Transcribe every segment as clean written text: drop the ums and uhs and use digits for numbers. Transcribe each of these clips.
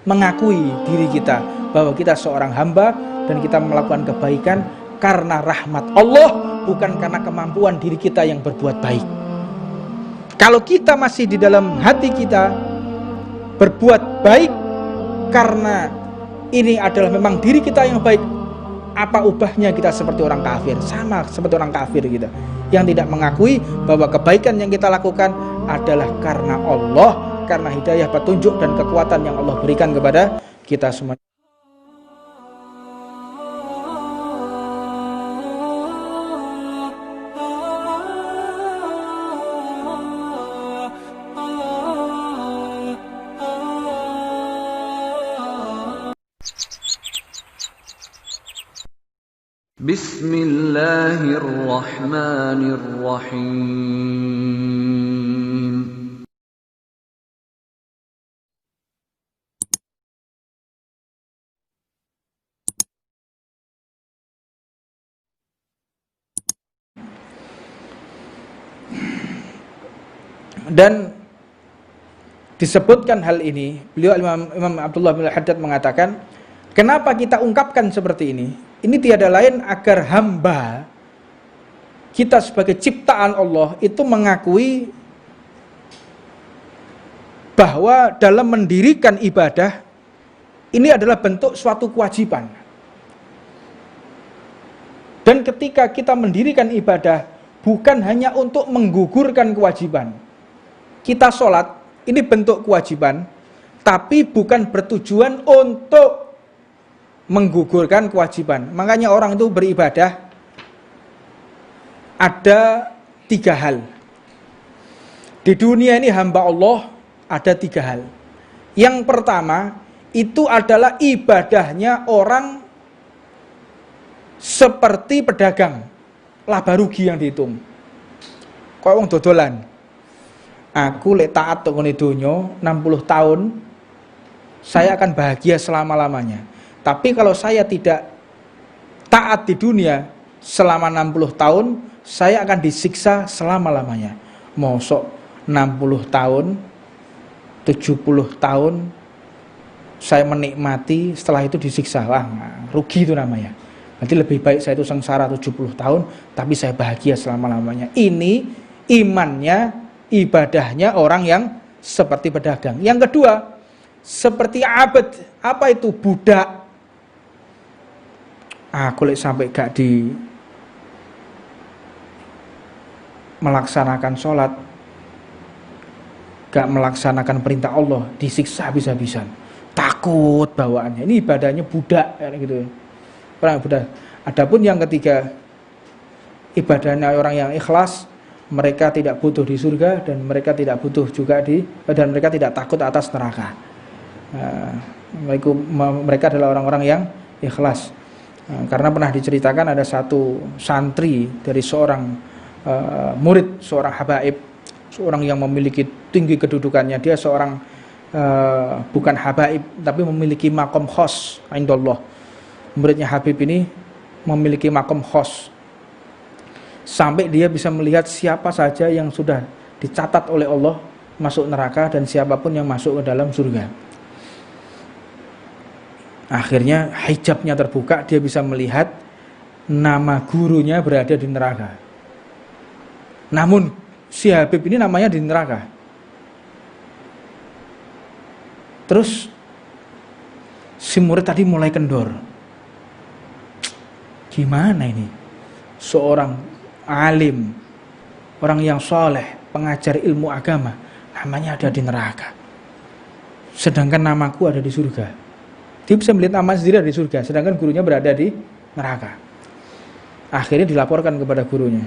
mengakui diri kita bahwa kita seorang hamba dan kita melakukan kebaikan karena rahmat Allah, bukan karena kemampuan diri kita yang berbuat baik. Kalau kita masih di dalam hati kita berbuat baik karena ini adalah memang diri kita yang baik, apa ubahnya kita seperti orang kafir? Sama seperti orang kafir gitu, yang tidak mengakui bahwa kebaikan yang kita lakukan adalah karena Allah, karena hidayah, petunjuk dan kekuatan yang Allah berikan kepada kita semua. Bismillahirrahmanirrahim. Dan disebutkan hal ini, beliau Imam Abdullah bin Haddad mengatakan, kenapa kita ungkapkan seperti ini? Ini tiada lain agar hamba kita sebagai ciptaan Allah itu mengakui bahwa dalam mendirikan ibadah ini adalah bentuk suatu kewajiban. Dan ketika kita mendirikan ibadah bukan hanya untuk menggugurkan kewajiban. Kita sholat ini bentuk kewajiban, tapi bukan bertujuan untuk menggugurkan kewajiban. Makanya orang itu beribadah ada 3 hal. Di dunia ini hamba Allah ada 3 hal. Yang pertama itu adalah ibadahnya orang seperti pedagang, laba rugi yang dihitung. Kok wong dodolan. Aku lek taat tok ngene donya 60 tahun saya akan bahagia selama-lamanya. Tapi kalau saya tidak taat di dunia selama 60 tahun, saya akan disiksa selama-lamanya. Mosok 60 tahun, 70 tahun, saya menikmati, setelah itu disiksa. Wah, rugi itu namanya. Berarti lebih baik saya itu sengsara 70 tahun, tapi saya bahagia selama-lamanya. Ini imannya, ibadahnya orang yang seperti pedagang. Yang kedua, seperti abad. Apa itu? Budak. Aku lek sampai gak di melaksanakan sholat, gak melaksanakan perintah Allah, disiksa habis-habisan. Takut bawaannya. Ini ibadahnya budak kayak gitu. Orang budak. Adapun yang ketiga, ibadahnya orang yang ikhlas, mereka tidak butuh di surga dan mereka tidak butuh juga dan mereka tidak takut atas neraka. Mereka adalah orang-orang yang ikhlas. Karena pernah diceritakan ada satu santri dari seorang murid, seorang habaib, seorang yang memiliki tinggi kedudukannya. Dia seorang bukan habaib tapi memiliki makom khos indallah. Muridnya Habib ini memiliki makom khos sampai dia bisa melihat siapa saja yang sudah dicatat oleh Allah masuk neraka dan siapapun yang masuk ke dalam surga. Akhirnya hijabnya terbuka, dia bisa melihat nama gurunya berada di neraka. Namun si Habib ini namanya di neraka. Terus si murid tadi mulai kendor. Gimana ini? Seorang alim, orang yang soleh, pengajar ilmu agama, namanya ada di neraka. Sedangkan namaku ada di surga. Dia bisa melihat nama sendiri ada di surga, sedangkan gurunya berada di neraka. Akhirnya dilaporkan kepada gurunya.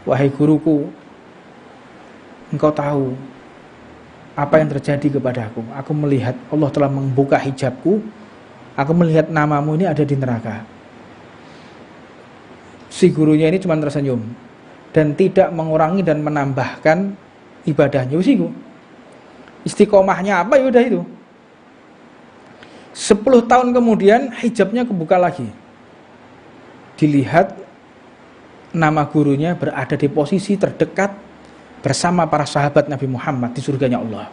Wahai guruku, engkau tahu apa yang terjadi kepadaku. Aku melihat Allah telah membuka hijabku. Aku melihat namamu ini ada di neraka. Si gurunya ini cuma tersenyum dan tidak mengurangi dan menambahkan ibadahnya. Usiku, istiqomahnya apa ya udah itu. 10 tahun kemudian hijabnya kebuka lagi. Dilihat nama gurunya berada di posisi terdekat bersama para sahabat Nabi Muhammad di surganya Allah.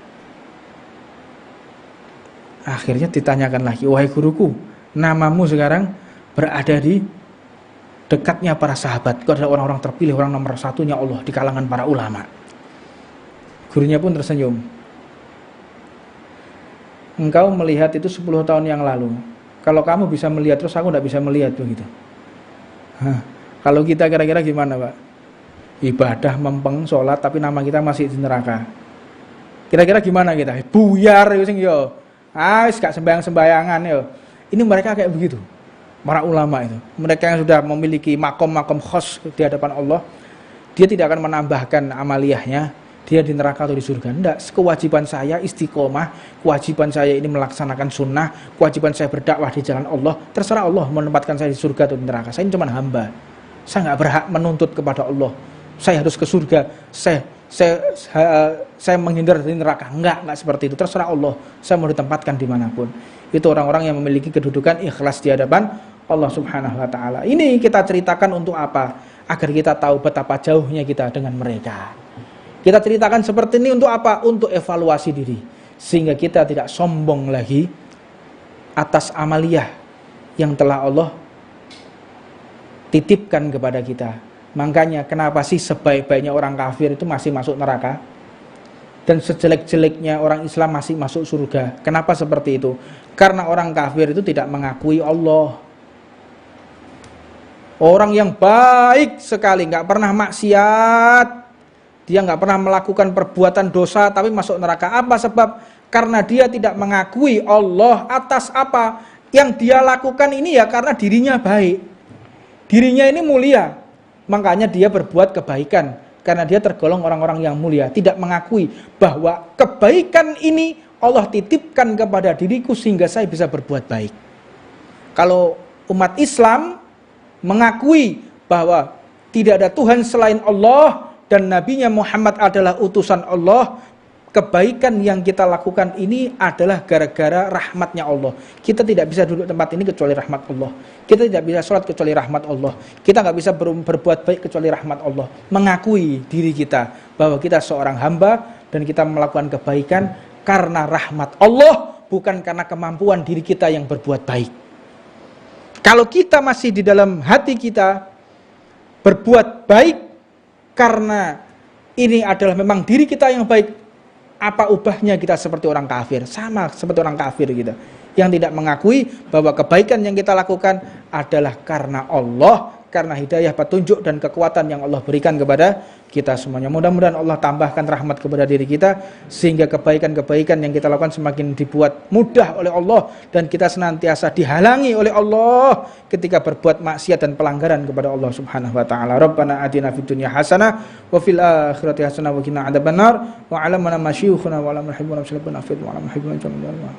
Akhirnya ditanyakan lagi, wahai guruku, namamu sekarang berada di dekatnya para sahabat. Kau adalah orang-orang terpilih, orang nomor satunya Allah di kalangan para ulama. Gurunya pun tersenyum. Engkau melihat itu 10 tahun yang lalu. Kalau kamu bisa melihat terus, aku tidak bisa melihat begitu. Kalau kita kira-kira gimana, Pak? Ibadah mempeng, sholat, tapi nama kita masih di neraka. Kira-kira gimana kita? Buyar yo. Gak sembayangan yo. Ini mereka kayak begitu. Para ulama itu, mereka yang sudah memiliki makom-makom khos di hadapan Allah, dia tidak akan menambahkan amaliyahnya, dia di neraka atau di surga. Tidak, kewajiban saya istiqomah, kewajiban saya ini melaksanakan sunnah, kewajiban saya berdakwah di jalan Allah. Terserah Allah menempatkan saya di surga atau di neraka. Saya ini cuma hamba. Saya nggak berhak menuntut kepada Allah. Saya harus ke surga. Saya menghindar dari neraka. Enggak seperti itu. Terserah Allah. Saya mau ditempatkan dimanapun. Itu orang-orang yang memiliki kedudukan ikhlas di hadapan Allah Subhanahu wa ta'ala. Ini kita ceritakan untuk apa? Agar kita tahu betapa jauhnya kita dengan mereka. Kita ceritakan seperti ini untuk apa? Untuk evaluasi diri. Sehingga kita tidak sombong lagi atas amaliyah yang telah Allah titipkan kepada kita. Makanya kenapa sih sebaik-baiknya orang kafir itu masih masuk neraka? Dan sejelek-jeleknya orang Islam masih masuk surga. Kenapa seperti itu? Karena orang kafir itu tidak mengakui Allah. Orang yang baik sekali, nggak pernah maksiat, dia nggak pernah melakukan perbuatan dosa, tapi masuk neraka. Apa sebab? Karena dia tidak mengakui Allah atas apa yang dia lakukan ini ya karena dirinya baik. Dirinya ini mulia, makanya dia berbuat kebaikan. Karena dia tergolong orang-orang yang mulia, tidak mengakui bahwa kebaikan ini Allah titipkan kepada diriku sehingga saya bisa berbuat baik. Kalau umat Islam mengakui bahwa tidak ada Tuhan selain Allah dan Nabi-Nya Muhammad adalah utusan Allah, kebaikan yang kita lakukan ini adalah gara-gara rahmatnya Allah. Kita tidak bisa duduk tempat ini kecuali rahmat Allah. Kita tidak bisa sholat kecuali rahmat Allah. Kita nggak bisa berbuat baik kecuali rahmat Allah. Mengakui diri kita bahwa kita seorang hamba dan kita melakukan kebaikan karena rahmat Allah, bukan karena kemampuan diri kita yang berbuat baik. Kalau kita masih di dalam hati kita berbuat baik karena ini adalah memang diri kita yang baik, apa ubahnya kita seperti orang kafir? Sama seperti orang kafir gitu, yang tidak mengakui bahwa kebaikan yang kita lakukan adalah karena Allah, karena hidayah, petunjuk dan kekuatan yang Allah berikan kepada kita semuanya. Mudah-mudahan Allah tambahkan rahmat kepada diri kita sehingga kebaikan-kebaikan yang kita lakukan semakin dibuat mudah oleh Allah dan kita senantiasa dihalangi oleh Allah ketika berbuat maksiat dan pelanggaran kepada Allah Subhanahu wa taala. Rabbana atina fid dunya hasanah wa fil akhirati hasanah wa qina adzabannar wa 'alamana masyaykhuna wa 'alamana hibbuna sallallahu alaihi wa 'alamana hibbuna jami'an.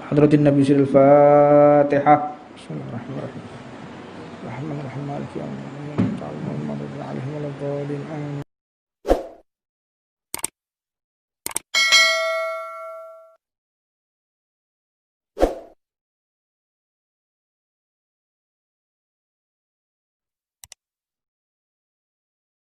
Hadratin Nabi sirrul Fatihah. Bismillahirrahmanirrahim. Rahman Rahim Maliki Yaumiddin. Ta'ala Muhammadin 'alaihi wa sallam.